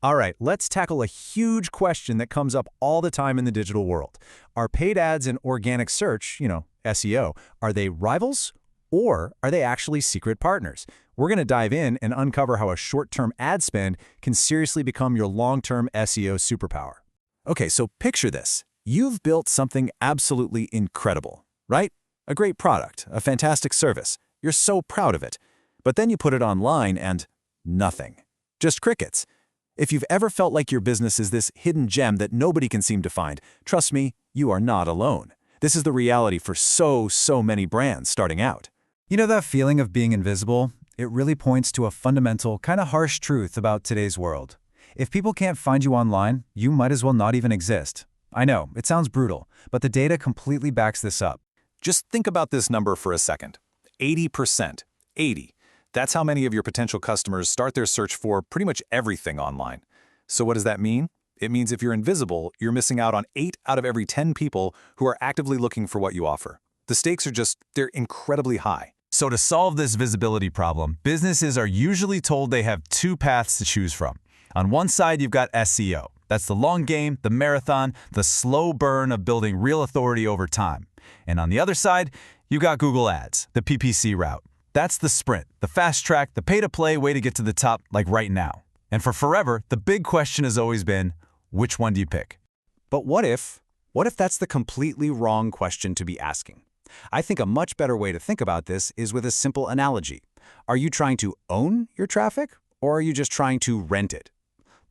All right, let's tackle a huge question that comes up all the time in the digital world. Are paid ads and organic search, SEO, are they rivals or are they actually secret partners? We're going to dive in and uncover how a short-term ad spend can seriously become your long-term SEO superpower. Okay, so picture this. You've built something absolutely incredible, right? A great product, a fantastic service. You're so proud of it. But then you put it online and nothing. Just crickets. If you've ever felt like your business is this hidden gem that nobody can seem to find, trust me, you are not alone. This is the reality for so many brands starting out. You know that feeling of being invisible? It really points to a fundamental, kind of harsh truth about today's world. If people can't find you online, you might as well not even exist. I know, it sounds brutal, but the data completely backs this up. Just think about this number for a second. 80%. 80. That's how many of your potential customers start their search for pretty much everything online. So what does that mean? It means if you're invisible, you're missing out on 8 out of every 10 people who are actively looking for what you offer. The stakes are they're incredibly high. So to solve this visibility problem, businesses are usually told they have two paths to choose from. On one side, you've got SEO. That's the long game, the marathon, the slow burn of building real authority over time. And on the other side, you've got Google Ads, the PPC route. That's the sprint, the fast track, the pay-to-play way to get to the top, like right now. And for forever, the big question has always been, which one do you pick? But what if that's the completely wrong question to be asking? I think a much better way to think about this is with a simple analogy. Are you trying to own your traffic, or are you just trying to rent it?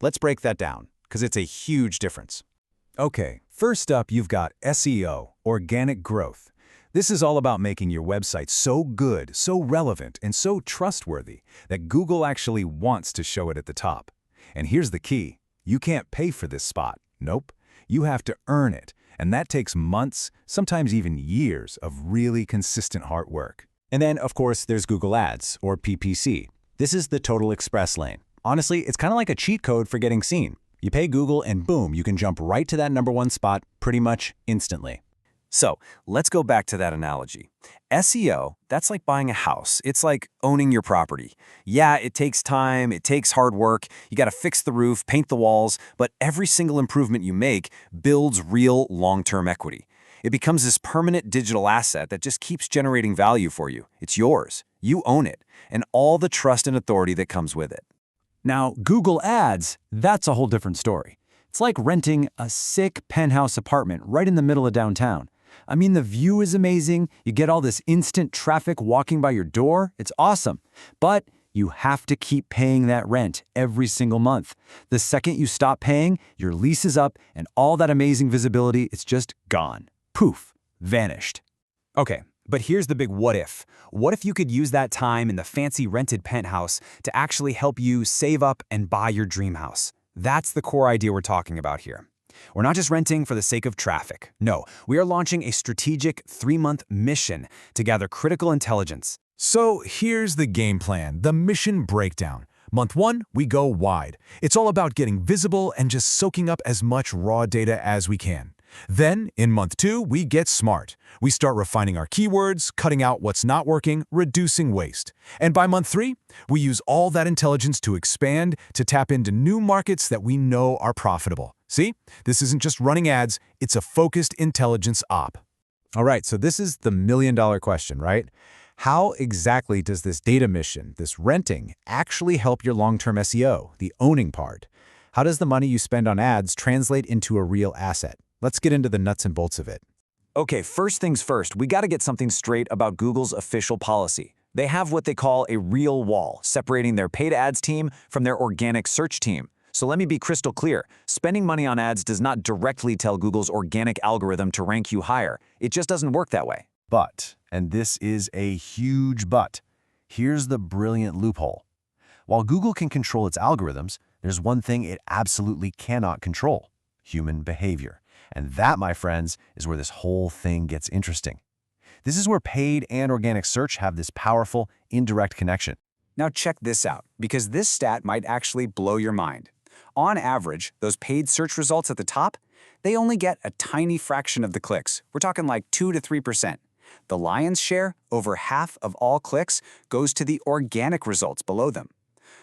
Let's break that down, because it's a huge difference. Okay, first up you've got SEO, organic growth. This is all about making your website so good, so relevant, and so trustworthy that Google actually wants to show it at the top. And here's the key. You can't pay for this spot. Nope. You have to earn it. And that takes months, sometimes even years of really consistent hard work. And then, of course, there's Google Ads, or PPC. This is the total express lane. Honestly, it's kind of like a cheat code for getting seen. You pay Google and boom, you can jump right to that #1 spot pretty much instantly. So let's go back to that analogy. SEO, that's like buying a house. It's like owning your property. Yeah, it takes time, it takes hard work. You got to fix the roof, paint the walls, but every single improvement you make builds real long-term equity. It becomes this permanent digital asset that just keeps generating value for you. It's yours. You own it, and all the trust and authority that comes with it. Now, Google Ads, that's a whole different story. It's like renting a sick penthouse apartment right in the middle of downtown. I mean, the view is amazing, you get all this instant traffic walking by your door, it's awesome. But you have to keep paying that rent every single month. The second you stop paying, your lease is up and all that amazing visibility is just gone. Poof, vanished. Okay, but here's the big what if. What if you could use that time in the fancy rented penthouse to actually help you save up and buy your dream house? That's the core idea we're talking about here. We're not just renting for the sake of traffic. No, we are launching a strategic 3-month mission to gather critical intelligence. So here's the game plan, the mission breakdown. Month 1, we go wide. It's all about getting visible and just soaking up as much raw data as we can. Then, in month 2, we get smart. We start refining our keywords, cutting out what's not working, reducing waste. And by month 3, we use all that intelligence to expand, to tap into new markets that we know are profitable. See? This isn't just running ads, it's a focused intelligence op. All right, so this is the million-dollar question, right? How exactly does this data mission, this renting, actually help your long-term SEO, the owning part? How does the money you spend on ads translate into a real asset? Let's get into the nuts and bolts of it. Okay, first things first, we got to get something straight about Google's official policy. They have what they call a real wall, separating their paid ads team from their organic search team. So let me be crystal clear. Spending money on ads does not directly tell Google's organic algorithm to rank you higher. It just doesn't work that way. But, and this is a huge but, here's the brilliant loophole. While Google can control its algorithms, there's one thing it absolutely cannot control: human behavior. And that, my friends, is where this whole thing gets interesting. This is where paid and organic search have this powerful, indirect connection. Now check this out, because this stat might actually blow your mind. On average, those paid search results at the top, they only get a tiny fraction of the clicks. We're talking like 2 to 3%. The lion's share, over half of all clicks, goes to the organic results below them.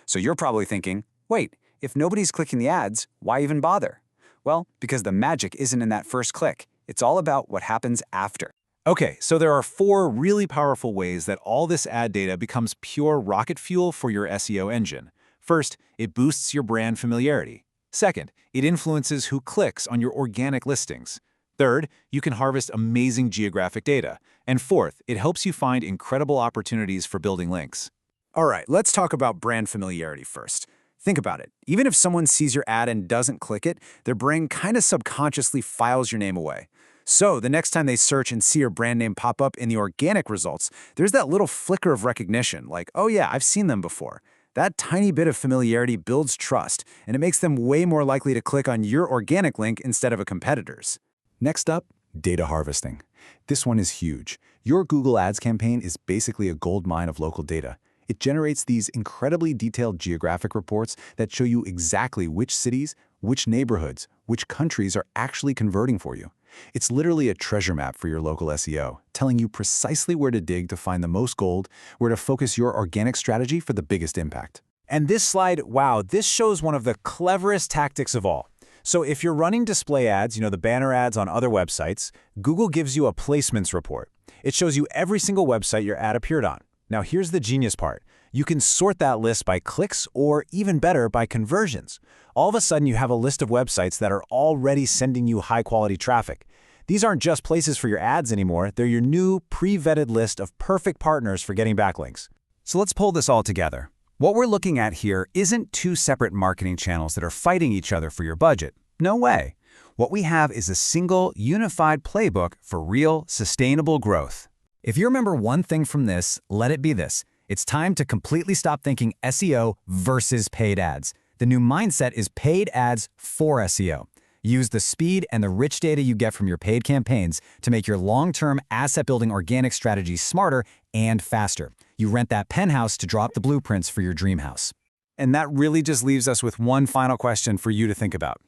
So you're probably thinking, wait, If nobody's clicking the ads, why even bother? Well, because the magic isn't in that first click. It's all about what happens after. Okay, so there are 4 really powerful ways that all this ad data becomes pure rocket fuel for your SEO engine. First, it boosts your brand familiarity. Second, it influences who clicks on your organic listings. Third, you can harvest amazing geographic data. And fourth, it helps you find incredible opportunities for building links. All right, let's talk about brand familiarity first. Think about it. Even if someone sees your ad and doesn't click it, their brain kind of subconsciously files your name away. So the next time they search and see your brand name pop up in the organic results, there's that little flicker of recognition, like, oh yeah, I've seen them before. That tiny bit of familiarity builds trust, and it makes them way more likely to click on your organic link instead of a competitor's. Next up, data harvesting. This one is huge. Your Google Ads campaign is basically a gold mine of local data. It generates these incredibly detailed geographic reports that show you exactly which cities, which neighborhoods, which countries are actually converting for you. It's literally a treasure map for your local SEO, telling you precisely where to dig to find the most gold, where to focus your organic strategy for the biggest impact. And this slide, wow, this shows one of the cleverest tactics of all. So if you're running display ads, the banner ads on other websites, Google gives you a placements report. It shows you every single website your ad appeared on. Now here's the genius part. You can sort that list by clicks or, even better, by conversions. All of a sudden, you have a list of websites that are already sending you high-quality traffic. These aren't just places for your ads anymore. They're your new, pre-vetted list of perfect partners for getting backlinks. So let's pull this all together. What we're looking at here isn't 2 separate marketing channels that are fighting each other for your budget. No way. What we have is a single, unified playbook for real, sustainable growth. If you remember one thing from this, let it be this. It's time to completely stop thinking SEO versus paid ads. The new mindset is paid ads for SEO. Use the speed and the rich data you get from your paid campaigns to make your long-term asset-building organic strategy smarter and faster. You rent that penthouse to drop the blueprints for your dream house. And that really just leaves us with one final question for you to think about.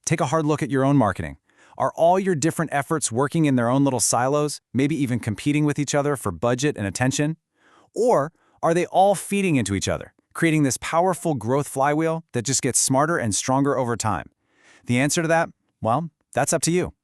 Take a hard look at your own marketing. Are all your different efforts working in their own little silos, maybe even competing with each other for budget and attention? Or are they all feeding into each other, creating this powerful growth flywheel that just gets smarter and stronger over time? The answer to that, well, that's up to you.